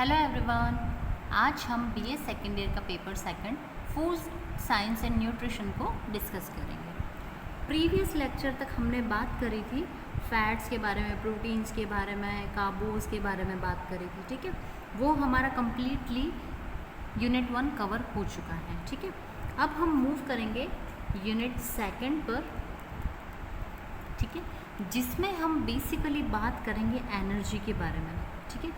Hello everyone. आज हम BA second year का paper second food science and nutrition को डिस्कस करेंगे। प्रीवियस लेक्चर तक हमने बात करी थी फैट्स के बारे में, प्रोटीन्स के बारे में, कार्बोज के बारे में बात करी थी। ठीक है, वो हमारा कम्प्लीटली यूनिट 1 कवर हो चुका है। ठीक है, अब हम मूव करेंगे यूनिट सेकंड पर। ठीक है, जिसमें हम बेसिकली बात करेंगे एनर्जी के बारे में। ठीक है,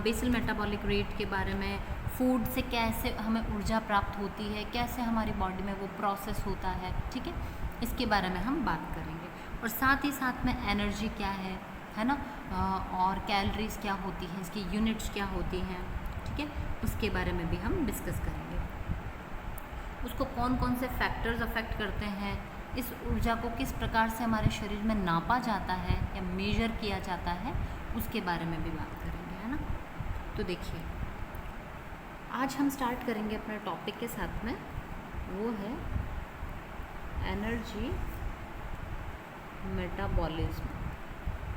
बेसल मेटाबॉलिक रेट के बारे में, फूड से कैसे हमें ऊर्जा प्राप्त होती है, कैसे हमारी बॉडी में वो प्रोसेस होता है। ठीक है, इसके बारे में हम बात करेंगे और साथ ही साथ में एनर्जी क्या है ना, और कैलोरीज क्या होती हैं, इसकी यूनिट्स क्या होती हैं। ठीक है, उसके बारे में भी हम डिस्कस करेंगे। उसको कौन कौन से फैक्टर्स अफेक्ट करते हैं, इस ऊर्जा को किस प्रकार से हमारे शरीर में नापा जाता है या मेजर किया जाता है, उसके बारे में भी बात करेंगे, है ना। तो देखिए, आज हम स्टार्ट करेंगे अपने टॉपिक के साथ में, वो है एनर्जी मेटाबॉलिज्म।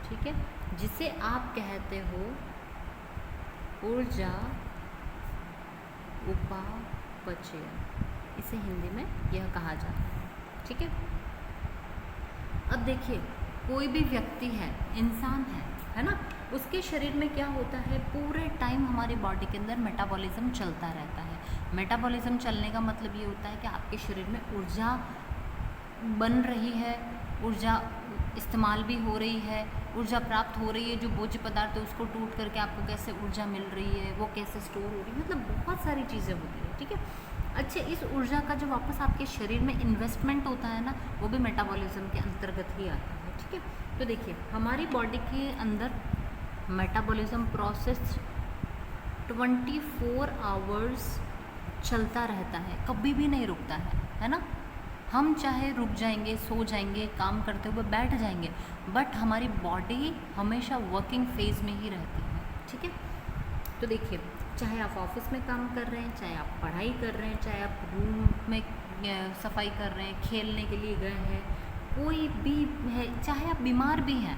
ठीक है, जिसे आप कहते हो ऊर्जा उपापचय, इसे हिंदी में यह कहा जाता है। ठीक है, अब देखिए, कोई भी व्यक्ति है, इंसान है ना, उसके शरीर में क्या होता है, पूरे टाइम हमारी बॉडी के अंदर मेटाबॉलिज्म चलता रहता है। मेटाबॉलिज्म चलने का मतलब ये होता है कि आपके शरीर में ऊर्जा बन रही है, ऊर्जा इस्तेमाल भी हो रही है, ऊर्जा प्राप्त हो रही है। जो भोज्य पदार्थ है उसको टूट करके आपको कैसे ऊर्जा मिल रही है, वो कैसे स्टोर हो रही है, मतलब बहुत सारी चीज़ें होती है। ठीक है, अच्छा, इस ऊर्जा का जो वापस आपके शरीर में इन्वेस्टमेंट होता है ना, वो भी मेटाबॉलिज्म के अंतर्गत ही आता है। ठीक है, तो देखिए, हमारी बॉडी के अंदर मेटाबॉलिज्म प्रोसेस 24 आवर्स चलता रहता है, कभी भी नहीं रुकता है ना। हम चाहे रुक जाएंगे, सो जाएंगे, काम करते हुए बैठ जाएंगे, बट हमारी बॉडी हमेशा वर्किंग फेज में ही रहती है। ठीक है, तो देखिए, चाहे आप ऑफिस में काम कर रहे हैं, चाहे आप पढ़ाई कर रहे हैं, चाहे आप रूम में सफाई कर रहे हैं, खेलने के लिए गए हैं, कोई भी है, चाहे आप बीमार भी हैं,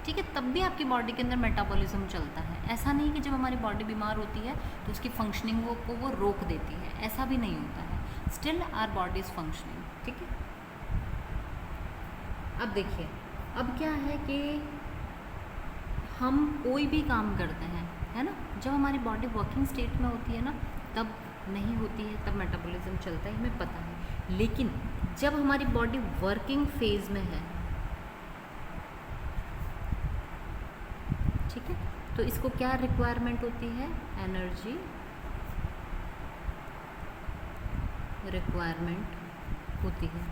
ठीक है, तब भी आपकी बॉडी के अंदर मेटाबॉलिज्म चलता है। ऐसा नहीं कि जब हमारी बॉडी बीमार होती है तो उसकी फंक्शनिंग को वो रोक देती है, ऐसा भी नहीं होता है। Still our body is functioning. ठीक है, अब देखिए, अब क्या है कि हम कोई भी काम करते हैं, है ना, जब हमारी बॉडी वर्किंग स्टेट में होती है ना, तब नहीं होती है, तब मेटाबॉलिज्म चलता है, हमें पता है। लेकिन जब हमारी बॉडी वर्किंग फेज में है, ठीक है, तो इसको क्या रिक्वायरमेंट होती है, एनर्जी रिक्वायरमेंट होती है।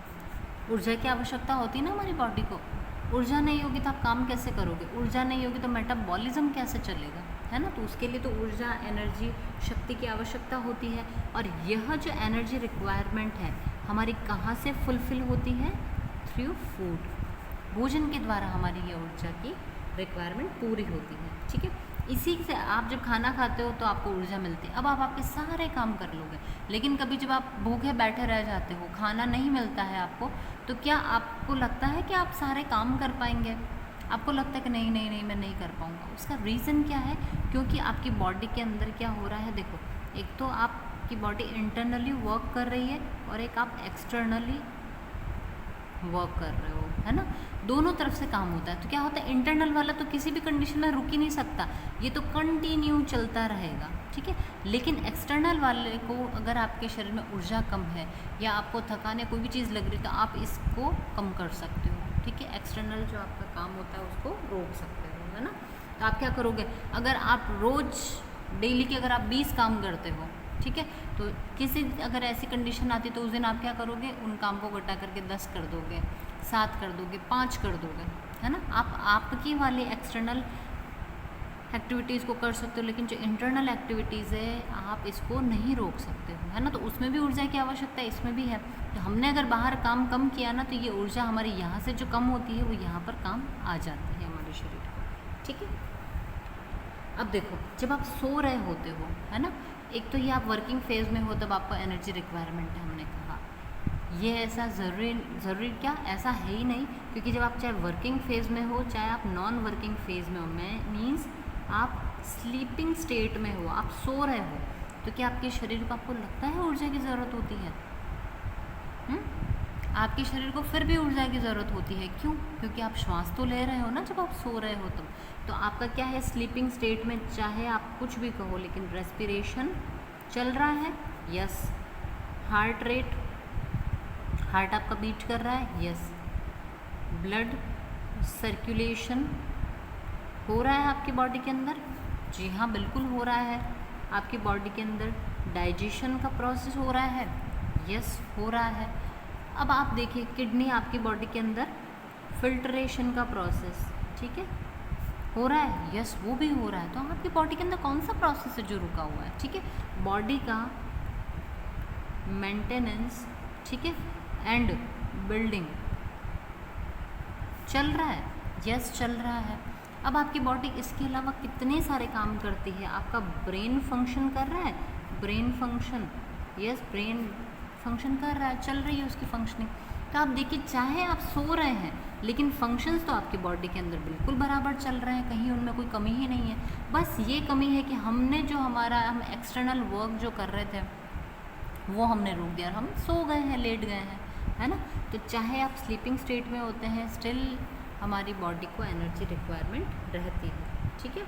ऊर्जा की आवश्यकता होती है ना हमारी बॉडी को। ऊर्जा नहीं होगी तो आप काम कैसे करोगे, ऊर्जा नहीं होगी तो मेटाबॉलिज्म कैसे चलेगा, है ना। तो उसके लिए तो ऊर्जा, एनर्जी, शक्ति की आवश्यकता होती है। और यह जो एनर्जी रिक्वायरमेंट है हमारी कहाँ से फुलफिल होती है, थ्रू फूड, भोजन के द्वारा हमारी यह ऊर्जा की रिक्वायरमेंट पूरी होती है। ठीक है, इसी से आप जब खाना खाते हो तो आपको ऊर्जा मिलती है, अब आप आपके सारे काम कर लोगे। लेकिन कभी जब आप भूखे बैठे रह जाते हो, खाना नहीं मिलता है आपको, तो क्या आपको लगता है कि आप सारे काम कर पाएंगे? आपको लगता है कि नहीं नहीं नहीं, मैं नहीं कर पाऊँगा। उसका रीज़न क्या है? क्योंकि आपकी बॉडी के अंदर क्या हो रहा है, देखो, एक तो आपकी बॉडी इंटरनली वर्क कर रही है और एक आप एक्सटर्नली वर्क कर रहे हो, है ना। दोनों तरफ से काम होता है। तो क्या होता है, इंटरनल वाला तो किसी भी कंडीशन में रुक ही नहीं सकता, ये तो कंटिन्यू चलता रहेगा। ठीक है, लेकिन एक्सटर्नल वाले को अगर आपके शरीर में ऊर्जा कम है या आपको थकान या कोई भी चीज़ लग रही है तो आप इसको कम कर सकते हो। ठीक है, एक्सटर्नल जो आपका काम होता है उसको रोक सकते हो, है ना। तो आप क्या करोगे, अगर आप रोज़ डेली के अगर आप 20 काम करते हो, ठीक है, तो किसी अगर ऐसी कंडीशन आती तो उस दिन आप क्या करोगे, उन काम को घटा करके 10 कर दोगे, 7 कर दोगे, 5 कर दोगे, है ना। आप आपकी वाली एक्सटर्नल एक्टिविटीज़ को कर सकते हो, लेकिन जो इंटरनल एक्टिविटीज़ है आप इसको नहीं रोक सकते हो, है ना। तो उसमें भी ऊर्जा की आवश्यकता है, इसमें भी है। तो हमने अगर बाहर काम कम किया ना, तो ये ऊर्जा हमारी यहाँ से जो कम होती है वो यहाँ पर काम आ जाती है हमारे शरीर को। ठीक है, अब देखो, जब आप सो रहे होते हो, है ना, एक तो ये आप वर्किंग फेज में हो, तब आपको एनर्जी रिक्वायरमेंट है, हमने कहा। ये ऐसा ज़रूरी क्या, ऐसा है ही नहीं, क्योंकि जब आप चाहे वर्किंग फेज में हो चाहे आप नॉन वर्किंग फेज में हो, मीन्स आप स्लीपिंग स्टेट में हो, आप सो रहे हो, तो क्या आपके शरीर को, आपको लगता है ऊर्जा की ज़रूरत होती है? आपके शरीर को फिर भी ऊर्जा की ज़रूरत होती है। क्यों? क्योंकि आप श्वास तो ले रहे हो ना जब आप सो रहे हो तब। तो आपका क्या है, स्लीपिंग स्टेट में चाहे आप कुछ भी कहो लेकिन रेस्पिरेशन चल रहा है, यस। हार्ट रेट, हार्ट आपका बीट कर रहा है, यस। ब्लड सर्कुलेशन हो रहा है आपकी बॉडी के अंदर, जी हाँ बिल्कुल हो रहा है। आपकी बॉडी के अंदर डाइजेशन का प्रोसेस हो रहा है, यस हो रहा है। अब आप देखिए किडनी आपकी बॉडी के अंदर फिल्ट्रेशन का प्रोसेस, ठीक है, हो रहा है, यस वो भी हो रहा है। तो आपकी बॉडी के अंदर कौन सा प्रोसेस है जो रुका हुआ है? ठीक है, बॉडी का मेंटेनेंस, ठीक है, एंड बिल्डिंग चल रहा है, यस चल रहा है। अब आपकी बॉडी इसके अलावा कितने सारे काम करती है। आपका ब्रेन फंक्शन कर रहा है, brain function, yes brain function कर रहा है, चल रही है उसकी फंक्शनिंग। तो आप देखिए चाहे आप सो रहे हैं लेकिन फंक्शंस तो आपकी बॉडी के अंदर बिल्कुल बराबर चल रहे हैं, कहीं उनमें कोई कमी ही नहीं है। बस ये कमी है कि हमने जो हम एक्सटर्नल वर्क जो कर रहे थे वो हमने रोक दिया, हम सो गए हैं, लेट गए हैं, है ना। तो चाहे आप स्लीपिंग स्टेट में होते हैं, स्टिल हमारी बॉडी को एनर्जी रिक्वायरमेंट रहती है, ठीक है।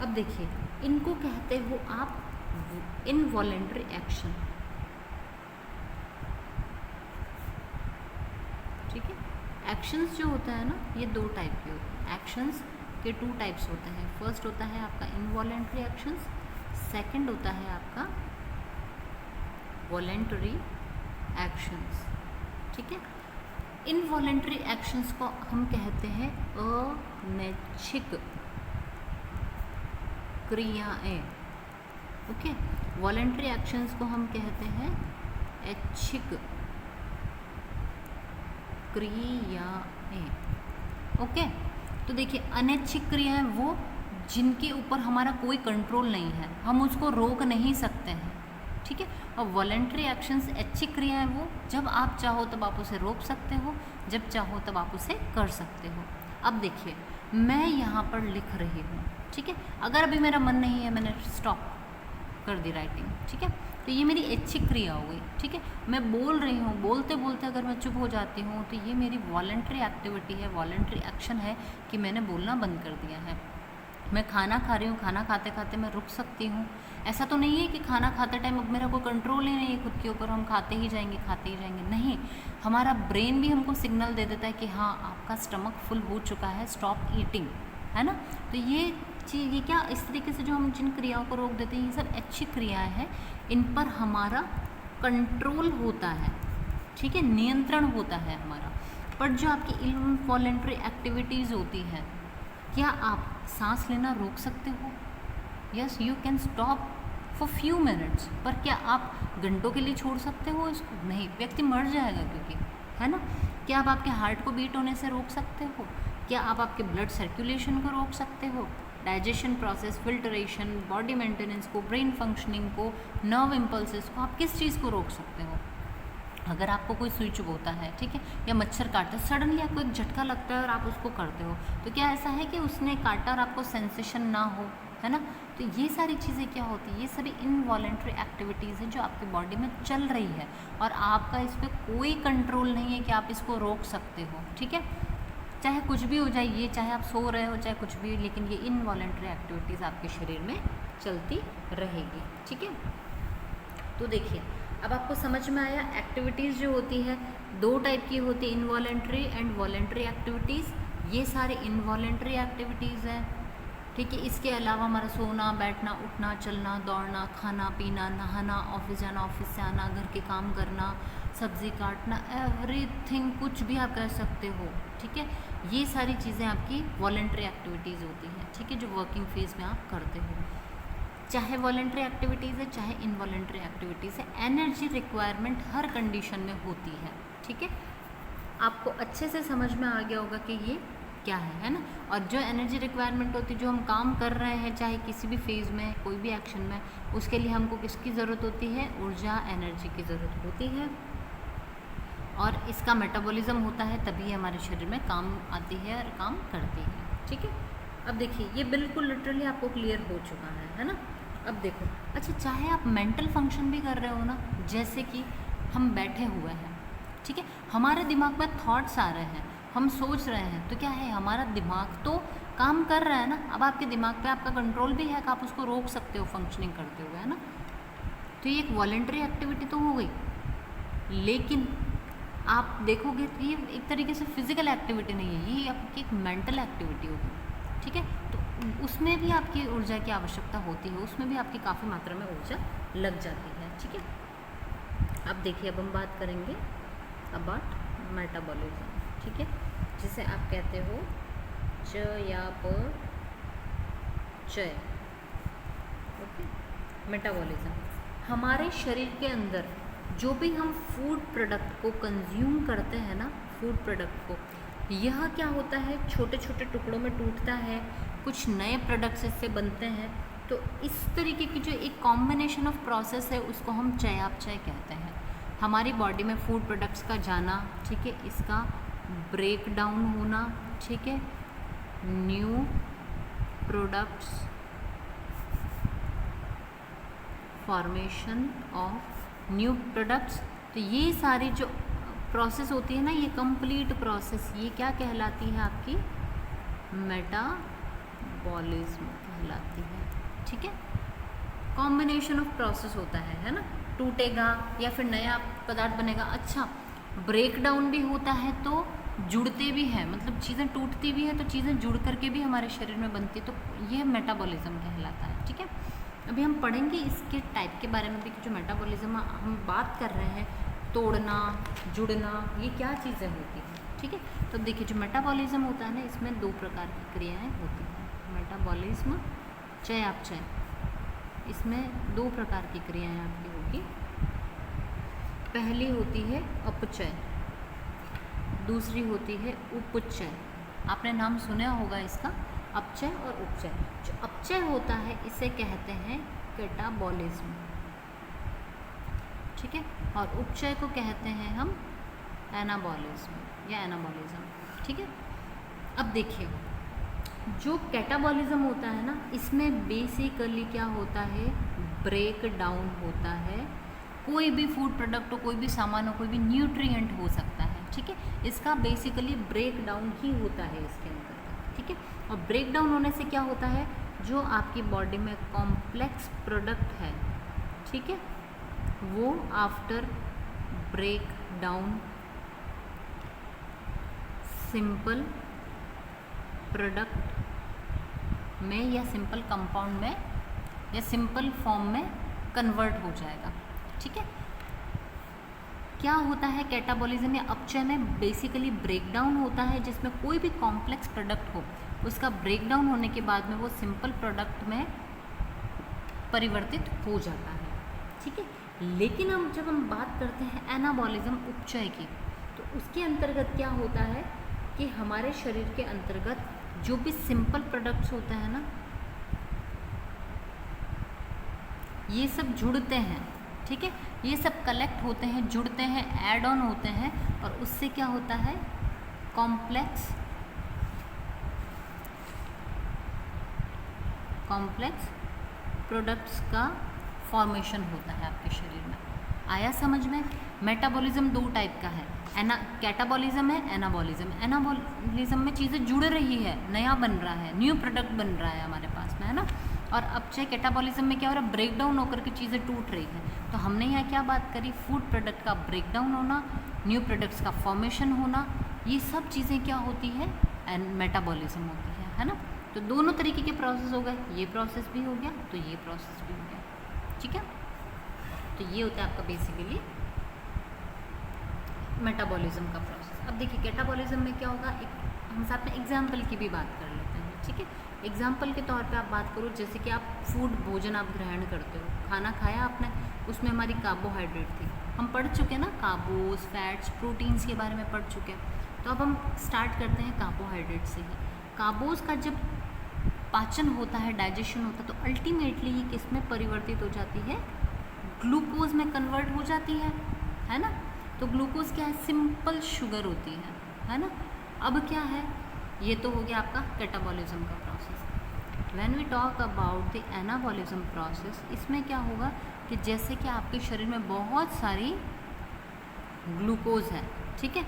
अब देखिए इनको कहते हो आप इनवॉलेंट्री एक्शन, ठीक है। एक्शंस जो होता है ना, ये दो टाइप के होते हैं। एक्शंस के टू टाइप्स होते हैं। फर्स्ट होता है आपका इनवॉलेंट्री एक्शंस, सेकंड होता है आपका वॉलेंटरी एक्शंस, ठीक है। इनवॉलेंट्री एक्शंस को हम कहते हैं अनैच्छिक क्रियाएं, ओके। वॉलेंट्री एक्शंस को हम कहते हैं ऐच्छिक क्रियाएं, ओके। तो देखिए अनैच्छिक क्रियाएं वो जिनके ऊपर हमारा कोई कंट्रोल नहीं है, हम उसको रोक नहीं सकते हैं, ठीक है। और वॉलेंट्री एक्शंस ऐच्छिक क्रियाएं वो जब आप चाहो तब आप उसे रोक सकते हो, जब चाहो तब आप उसे कर सकते हो। अब देखिए मैं यहाँ पर लिख रही हूँ, ठीक है, अगर अभी मेरा मन नहीं है, मैंने स्टॉप कर दी राइटिंग, ठीक है, तो ये मेरी ऐच्छिक क्रिया हो गई, ठीक है। मैं बोल रही हूँ, बोलते बोलते अगर मैं चुप हो जाती हूँ तो ये मेरी वॉलेंट्री एक्टिविटी है, वॉलेंट्री एक्शन है कि मैंने बोलना बंद कर दिया है। मैं खाना खा रही हूँ, खाना खाते खाते मैं रुक सकती हूँ। ऐसा तो नहीं है कि खाना खाते टाइम अब मेरा कोई कंट्रोल ही नहीं है खुद के ऊपर, हम खाते ही जाएंगे, नहीं। हमारा ब्रेन भी हमको सिग्नल दे देता है कि हाँ आपका स्टमक फुल हो चुका है, स्टॉप ईटिंग, है ना। तो ये चीज़, ये क्या, इस तरीके से जो हम जिन क्रियाओं को रोक देते हैं ये सब अच्छी क्रियाएं हैं, इन पर हमारा कंट्रोल होता है, ठीक है, नियंत्रण होता है हमारा। पर जो आपकी इनवॉलेंट्री एक्टिविटीज़ होती हैं, क्या आप सांस लेना रोक सकते हो? Yes you can stop for few minutes. पर क्या आप घंटों के लिए छोड़ सकते हो इसको? नहीं, व्यक्ति मर जाएगा क्योंकि, है ना। क्या आप आपके हार्ट को बीट होने से रोक सकते हो? क्या आप आपके ब्लड सर्कुलेशन को रोक सकते हो? Digestion process, filtration, body maintenance को, ब्रेन फंक्शनिंग को, नर्व इम्पल्सेस को, आप किस चीज़ को रोक सकते हो? अगर आपको कोई सुई चुभोता है, ठीक है, या मच्छर काटता है, सडनली आपको एक झटका लगता है और आप उसको करते हो, तो क्या ऐसा है कि उसने काटा और आपको सेंसेशन ना हो, है ना। तो ये सारी चीज़ें क्या होती है, ये सभी इनवॉलेंट्री एक्टिविटीज़ हैं जो आपकी बॉडी में चल रही है और आपका इस पर कोई कंट्रोल नहीं है कि आप इसको रोक सकते हो, ठीक है। चाहे कुछ भी हो जाए, ये चाहे आप सो रहे हो चाहे कुछ भी, लेकिन ये इनवॉलेंट्री एक्टिविटीज़ आपके शरीर में चलती रहेगी, ठीक है। तो देखिए अब आपको समझ में आया, एक्टिविटीज़ जो होती है दो टाइप की होती है, इनवॉलेंट्री एंड वॉलेंट्री एक्टिविटीज़। ये सारे इनवॉलेंट्री एक्टिविटीज़ हैं, ठीक है। इसके अलावा हमारा सोना, बैठना, उठना, चलना, दौड़ना, खाना पीना, नहाना, ऑफिस जाना, ऑफिस से आना, घर के काम करना, सब्ज़ी काटना, एवरीथिंग, कुछ भी आप कर सकते हो, ठीक है। ये सारी चीज़ें आपकी वॉलेंट्री एक्टिविटीज़ होती हैं, ठीक है, जो वर्किंग फेज में आप करते हो। चाहे वॉलेंट्री एक्टिविटीज़ है चाहे इनवॉलेंट्री एक्टिविटीज़ है, एनर्जी रिक्वायरमेंट हर कंडीशन में होती है, ठीक है। आपको अच्छे से समझ में आ गया होगा कि ये क्या है ना। और जो एनर्जी रिक्वायरमेंट होती है, जो हम काम कर रहे हैं चाहे किसी भी फेज़ में, कोई भी एक्शन में, उसके लिए हमको किसकी ज़रूरत होती है? ऊर्जा, एनर्जी की ज़रूरत होती है। और इसका मेटाबॉलिज्म होता है, तभी हमारे शरीर में काम आती है और काम करती है, ठीक है। अब देखिए ये बिल्कुल लिटरली आपको क्लियर हो चुका है ना। अब देखो, अच्छा चाहे आप मेंटल फंक्शन भी कर रहे हो ना, जैसे कि हम बैठे हुए हैं, ठीक है, हमारे दिमाग में थॉट्स आ रहे हैं, हम सोच रहे हैं, तो क्या है, हमारा दिमाग तो काम कर रहा है ना। अब आपके दिमाग पे आपका कंट्रोल भी है कि आप उसको रोक सकते हो फंक्शनिंग करते हुए, है ना। तो ये एक वॉलेंट्री एक्टिविटी तो हो गई, लेकिन आप देखोगे तो ये एक तरीके से फिजिकल एक्टिविटी नहीं है, ये आपकी एक मेंटल एक्टिविटी होगी, ठीक है। तो उसमें भी आपकी ऊर्जा की आवश्यकता होती है, उसमें भी आपकी काफ़ी मात्रा में ऊर्जा लग जाती है, ठीक है। अब देखिए, अब हम बात करेंगे अबाउट मेटाबॉलिज्म, ठीक है, जिसे आप कहते हो च या प चय, ओके। मेटाबॉलिज्म हमारे शरीर के अंदर जो भी हम फूड प्रोडक्ट को कंज्यूम करते हैं ना, फूड प्रोडक्ट को, यह क्या होता है, छोटे छोटे टुकड़ों में टूटता है, कुछ नए प्रोडक्ट्स इससे बनते हैं। तो इस तरीके की जो एक कॉम्बिनेशन ऑफ प्रोसेस है, उसको हम चयापचय कहते हैं। हमारी बॉडी में फूड प्रोडक्ट्स का जाना, ठीक है, इसका ब्रेक डाउन होना, ठीक है, new products, formation of new products. तो ये सारी जो प्रोसेस होती है ना, ये कंप्लीट प्रोसेस, ये क्या कहलाती है, आपकी मेटाबॉलिज्म कहलाती है, ठीक है। कॉम्बिनेशन ऑफ प्रोसेस होता है ना, टूटेगा या फिर नया पदार्थ बनेगा। अच्छा, ब्रेक डाउन भी होता है तो जुड़ते भी हैं, मतलब चीज़ें टूटती भी हैं तो चीज़ें जुड़ करके भी हमारे शरीर में बनती है, तो ये मेटाबॉलिज्म कहलाता है, ठीक है। अभी हम पढ़ेंगे इसके टाइप के बारे में भी कि जो मेटाबॉलिज्म हम बात कर रहे हैं, तोड़ना, जुड़ना, ये क्या चीज़ें होती हैं, ठीक है। तो देखिए, जो मेटाबॉलिज्म होता है ना, इसमें दो प्रकार की क्रियाएं होती हैं, मेटाबॉलिज्म, चयापचय, इसमें दो प्रकार की क्रियाएं आपकी होगी। पहली होती है अपचय, दूसरी होती है उपचय। आपने नाम सुना होगा इसका, अपचय और उपचय। जो अपचय होता है इसे कहते हैं कैटाबॉलिज्म, ठीक है, और उपचय को कहते हैं हम एनाबॉलिज्म या एनाबॉलिज्म, ठीक है। अब देखिए, जो कैटाबॉलिज्म होता है ना, इसमें बेसिकली क्या होता है, ब्रेक डाउन होता है। कोई भी फूड प्रोडक्ट हो, कोई भी सामान हो, कोई भी न्यूट्रिएंट हो सकता है, ठीक है, इसका बेसिकली ब्रेक डाउन ही होता है इसके अंदर, ठीक है। और ब्रेक डाउन होने से क्या होता है, जो आपकी बॉडी में कॉम्प्लेक्स प्रोडक्ट है, ठीक है, वो after break down simple product में या सिंपल कंपाउंड में या सिंपल फॉर्म में कन्वर्ट हो जाएगा, ठीक है। क्या होता है कैटाबॉलिज्म या अपचय में, बेसिकली ब्रेक डाउन होता है, जिसमें कोई भी कॉम्प्लेक्स प्रोडक्ट हो, उसका ब्रेक डाउन होने के बाद में वो सिंपल प्रोडक्ट में परिवर्तित हो जाता है, ठीक है। लेकिन हम जब हम बात करते हैं एनाबॉलिज्म, उपचय की, तो उसके अंतर्गत क्या होता है कि हमारे शरीर के अंतर्गत जो भी सिंपल प्रोडक्ट्स होते हैं ना, ये सब जुड़ते हैं, ठीक है, ये सब कलेक्ट होते हैं, जुड़ते हैं, ऐड ऑन होते हैं, और उससे क्या होता है, कॉम्प्लेक्स प्रोडक्ट्स का फॉर्मेशन होता है आपके शरीर में। आया समझ में। मेटाबॉलिज्म दो टाइप का है, कैटाबॉलिज्म है, एनाबॉलिज्म। एनाबॉलिज्म में चीज़ें जुड़ रही है, नया बन रहा है, न्यू प्रोडक्ट बन रहा है हमारे पास में, है ना। और अपचय कैटाबॉलिज्म में क्या हो रहा है, ब्रेक डाउन होकर के चीज़ें टूट रही है। तो हमने यहाँ क्या बात करी, फूड प्रोडक्ट का ब्रेक डाउन होना, न्यू प्रोडक्ट्स का फॉर्मेशन होना, ये सब चीज़ें क्या होती है, मेटाबॉलिज्म होती है ना। तो दोनों तरीके के प्रोसेस हो गए, ये प्रोसेस भी हो गया तो ये प्रोसेस भी हो गया, ठीक है। तो ये होता है आपका बेसिकली मेटाबॉलिज्म का प्रोसेस। अब देखिए कैटाबॉलिज्म में क्या होगा, एक हम साथ में एग्जाम्पल की भी बात कर लेते हैं, ठीक है। एग्जाम्पल के तौर पे आप बात करो, जैसे कि आप फूड भोजन आप ग्रहण करते हो, खाना खाया आपने, उसमें हमारी कार्बोहाइड्रेट थी, हम पढ़ चुके ना, कार्बोज, फैट्स, प्रोटीन्स के बारे में पढ़ चुके हैं। तो अब हम स्टार्ट करते हैं कार्बोहाइड्रेट से ही। कार्बोज का जब पाचन होता है, डाइजेशन होता है, तो अल्टीमेटली ये किस में परिवर्तित हो जाती है, ग्लूकोज में कन्वर्ट हो जाती है ना। तो ग्लूकोज क्या है, सिंपल शुगर होती है ना। अब क्या है, ये तो हो गया आपका कैटाबॉलिज्म का process. When we talk about the anabolism process, इसमें क्या होगा कि जैसे कि आपके शरीर में बहुत सारी ग्लूकोज है, ठीक है,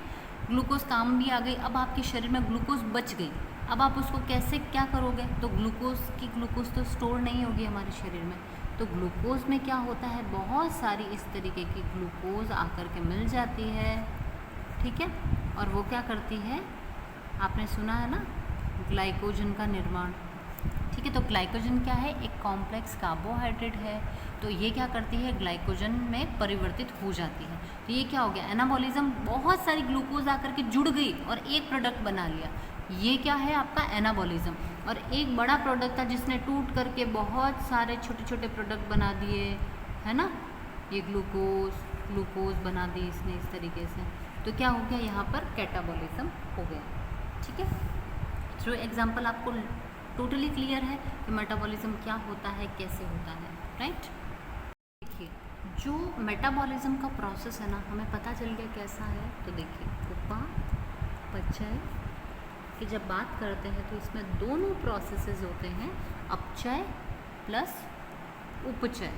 ग्लूकोज काम भी आ गई, अब आपके शरीर में ग्लूकोज बच गई, अब आप उसको कैसे क्या करोगे, तो ग्लूकोज तो स्टोर नहीं होगी हमारे शरीर में, तो ग्लूकोज में क्या होता है, बहुत सारी इस तरीके की ग्लूकोज आकर के मिल जाती है, ठीक है, और वो क्या करती है, आपने सुना है ना, ग्लाइकोजन का निर्माण, ठीक है। तो ग्लाइकोजन क्या है, एक कॉम्प्लेक्स कार्बोहाइड्रेट है, तो ये क्या करती है, ग्लाइकोजन में परिवर्तित हो जाती है। तो ये क्या हो गया, एनाबॉलिज्म, बहुत सारी ग्लूकोज आकर के जुड़ गई और एक प्रोडक्ट बना लिया, ये क्या है आपका एनाबॉलिज्म। और एक बड़ा प्रोडक्ट था जिसने टूट करके बहुत सारे छोटे छोटे प्रोडक्ट बना दिए, है ना, ये ग्लूकोज बना दी इसने इस तरीके से, तो क्या हो गया, यहाँ पर कैटाबॉलिज्म हो गया, ठीक है। तो एग्जाम्पल आपको टोटली क्लियर है कि मेटाबॉलिज्म क्या होता है, कैसे होता है, राइट। देखिए जो मेटाबॉलिज्म का प्रोसेस है ना, हमें पता चल गया कैसा है, तो देखिए उपापचय की जब बात करते हैं तो इसमें दोनों प्रोसेसेस होते हैं, अपचय प्लस उपचय,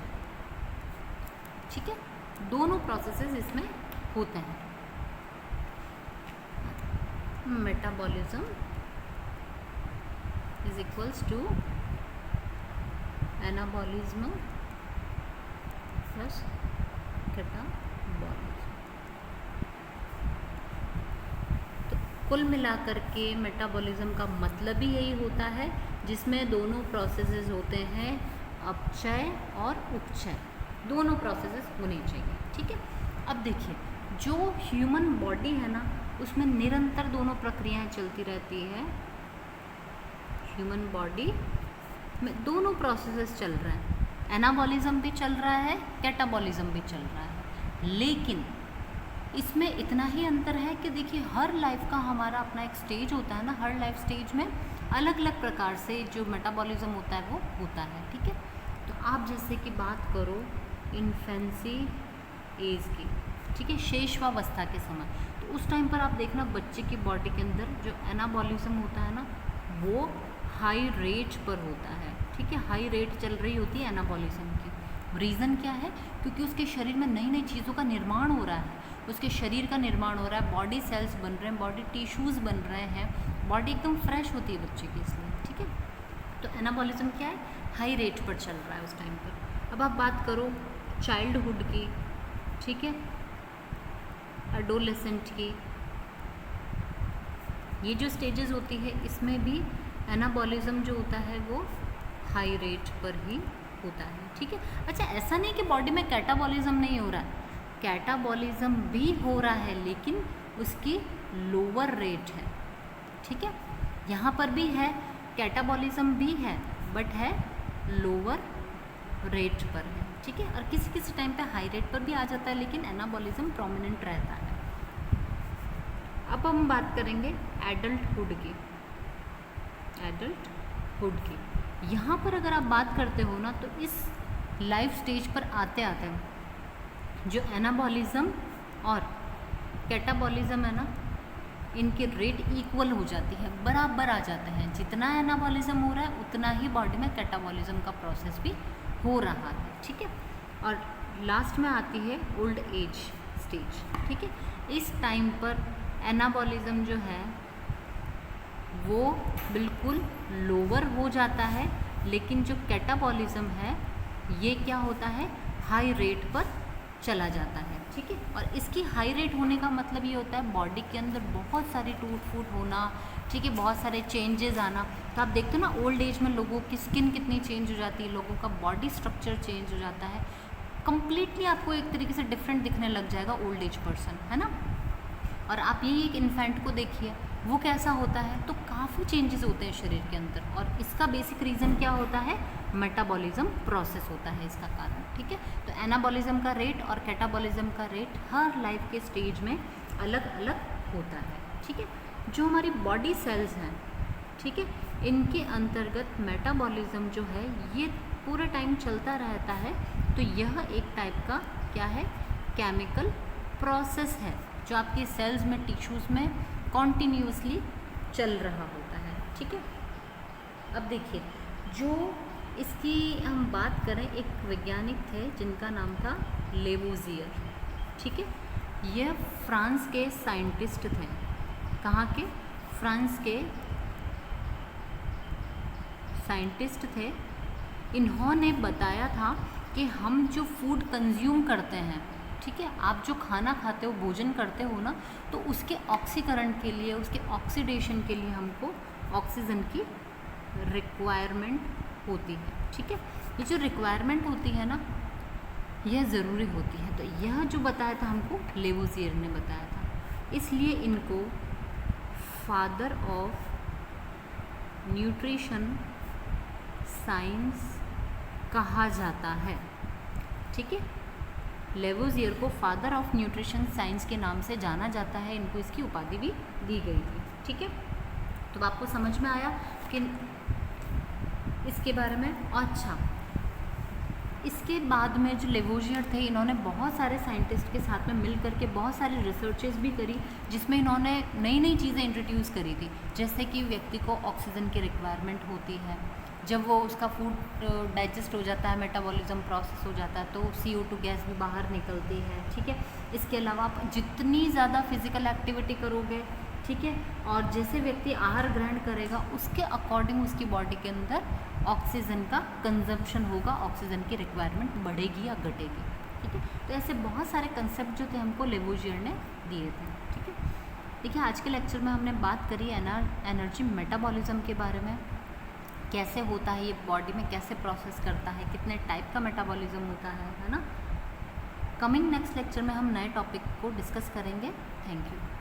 ठीक है, दोनों प्रोसेसेस इसमें होते हैं। Metabolism is equals to anabolism plus catabolism। तो कुल मिलाकर के मेटाबॉलिज्म का मतलब ही यही होता है जिसमें दोनों प्रोसेसेस होते हैं, अपचय और उपचय, दोनों प्रोसेसेस होने चाहिए, ठीक है। अब देखिए जो ह्यूमन बॉडी है ना, उसमें निरंतर दोनों प्रक्रियाएं चलती रहती है, ह्यूमन बॉडी में दोनों प्रोसेसेस चल रहे हैं, एनाबॉलिज्म भी चल रहा है, कैटाबॉलिज्म भी चल रहा है, लेकिन इसमें इतना ही अंतर है कि देखिए हर लाइफ का हमारा अपना एक स्टेज होता है ना, हर लाइफ स्टेज में अलग अलग प्रकार से जो मेटाबॉलिज्म होता है वो होता है, ठीक है। तो आप जैसे कि बात करो इन्फेंसी एज की, ठीक है, शेषवावस्था के समय, तो उस टाइम पर आप देखना बच्चे की बॉडी के अंदर जो एनाबॉलिज्म होता है ना, वो हाई रेट पर होता है, ठीक है, हाई रेट चल रही होती है एनाबॉलिज्म की। रीज़न क्या है, क्योंकि उसके शरीर में नई नई चीज़ों का निर्माण हो रहा है, उसके शरीर का निर्माण हो रहा है, बॉडी सेल्स बन रहे हैं, बॉडी टिश्यूज़ बन रहे हैं, बॉडी एकदम फ्रेश होती है बच्चे की, इसलिए, ठीक है। तो एनाबॉलिज्म क्या है, हाई रेट पर चल रहा है उस टाइम पर। अब आप बात करो चाइल्डहुड की, ठीक है, एडोलेसेंट की, ये जो स्टेजेस होती है इसमें भी एनाबॉलिज्म जो होता है वो हाई रेट पर ही होता है, ठीक है। अच्छा ऐसा नहीं कि बॉडी में कैटाबॉलिज्म नहीं हो रहा है, कैटाबॉलिज्म भी हो रहा है लेकिन उसकी लोअर रेट है, ठीक है, यहाँ पर भी है कैटाबॉलिज्म भी है बट है लोअर रेट पर है, ठीक है, और किसी किसी टाइम पे हाई रेट पर भी आ जाता है लेकिन एनाबॉलिज्म प्रोमिनेंट रहता है। अब हम बात करेंगे एडल्टहुड की, एडल्टहुड की, यहाँ पर अगर आप बात करते हो ना तो इस लाइफ स्टेज पर आते आते जो एनाबॉलिज्म और कैटाबॉलिज्म है ना, इनके रेट इक्वल हो जाती है, बराबर आ जाते हैं, जितना एनाबॉलिज्म हो रहा है उतना ही बॉडी में कैटाबॉलिज्म का प्रोसेस भी हो रहा है, ठीक है। और लास्ट में आती है ओल्ड एज स्टेज, ठीक है, इस टाइम पर एनाबॉलिज्म जो है वो बिल्कुल लोअर हो जाता है लेकिन जो कैटाबॉलिज्म है ये क्या होता है, हाई रेट पर चला जाता है, ठीक है। और इसकी हाई रेट होने का मतलब ये होता है बॉडी के अंदर बहुत सारी टूट फूट होना, ठीक है, बहुत सारे चेंजेस आना। तो आप देखते हो ना ओल्ड एज में लोगों की स्किन कितनी चेंज हो जाती है, लोगों का बॉडी स्ट्रक्चर चेंज हो जाता है, कम्प्लीटली आपको एक तरीके से डिफरेंट दिखने लग जाएगा ओल्ड एज पर्सन, है ना। और आप यही एक इन्फेंट को देखिए वो कैसा होता है, तो काफ़ी चेंजेस होते हैं शरीर के अंदर, और इसका बेसिक रीज़न क्या होता है, मेटाबॉलिज्म प्रोसेस होता है इसका कारण, ठीक है। तो एनाबॉलिज्म का रेट और कैटाबॉलिज्म का रेट हर लाइफ के स्टेज में अलग अलग होता है, ठीक है। जो हमारी बॉडी सेल्स हैं, ठीक है, इनके अंतर्गत मेटाबॉलिज्म जो है ये पूरे टाइम चलता रहता है, तो यह एक टाइप का क्या है, केमिकल प्रोसेस है जो आपकी सेल्स में टिश्यूज़ में कॉन्टीन्यूसली चल रहा होता है, ठीक है। अब देखिए जो इसकी हम बात करें, एक वैज्ञानिक थे जिनका नाम था लेवोजियर, ठीक है। यह फ्रांस के साइंटिस्ट थे। कहाँ के? फ्रांस के साइंटिस्ट थे। इन्होंने बताया था कि हम जो फूड कंज्यूम करते हैं, ठीक है, आप जो खाना खाते हो, भोजन करते हो ना, तो उसके ऑक्सीकरण के लिए, उसके ऑक्सीडेशन के लिए हमको ऑक्सीजन की रिक्वायरमेंट होती है, ठीक है। ये जो रिक्वायरमेंट होती है ना, यह ज़रूरी होती है। तो यह जो बताया था हमको, लेवोजियर ने बताया था, इसलिए इनको फादर ऑफ न्यूट्रिशन साइंस कहा जाता है, ठीक है। लेवोजियर को फादर ऑफ न्यूट्रिशन साइंस के नाम से जाना जाता है। इनको इसकी उपाधि भी दी गई थी, ठीक है। तो आपको समझ में आया कि इसके बारे में। अच्छा, इसके बाद में जो लेवोजियर थे, इन्होंने बहुत सारे साइंटिस्ट के साथ में मिल करके बहुत सारी रिसर्चेस भी करी, जिसमें इन्होंने नई नई चीज़ें इंट्रोड्यूस करी थी। जैसे कि व्यक्ति को ऑक्सीजन की रिक्वायरमेंट होती है, जब वो उसका फूड डाइजेस्ट हो जाता है, मेटाबॉलिज्म प्रोसेस हो जाता है, तो CO2 गैस भी बाहर निकलती है, ठीक है। इसके अलावा आप जितनी ज़्यादा फिजिकल एक्टिविटी करोगे, ठीक है, और जैसे व्यक्ति आहार ग्रहण करेगा, उसके अकॉर्डिंग उसकी बॉडी के अंदर ऑक्सीजन का कंजम्पशन होगा, ऑक्सीजन की रिक्वायरमेंट बढ़ेगी या घटेगी, ठीक है। तो ऐसे बहुत सारे कंसेप्ट जो थे हमको लेवोजियर ने दिए थे, ठीक है। देखिए, आज के लेक्चर में हमने बात करी एनर्जी मेटाबॉलिज्म के बारे में, कैसे होता है ये, बॉडी में कैसे प्रोसेस करता है, कितने टाइप का मेटाबॉलिज्म होता है ना। कमिंग नेक्स्ट लेक्चर में हम नए टॉपिक को डिस्कस करेंगे। Thank you.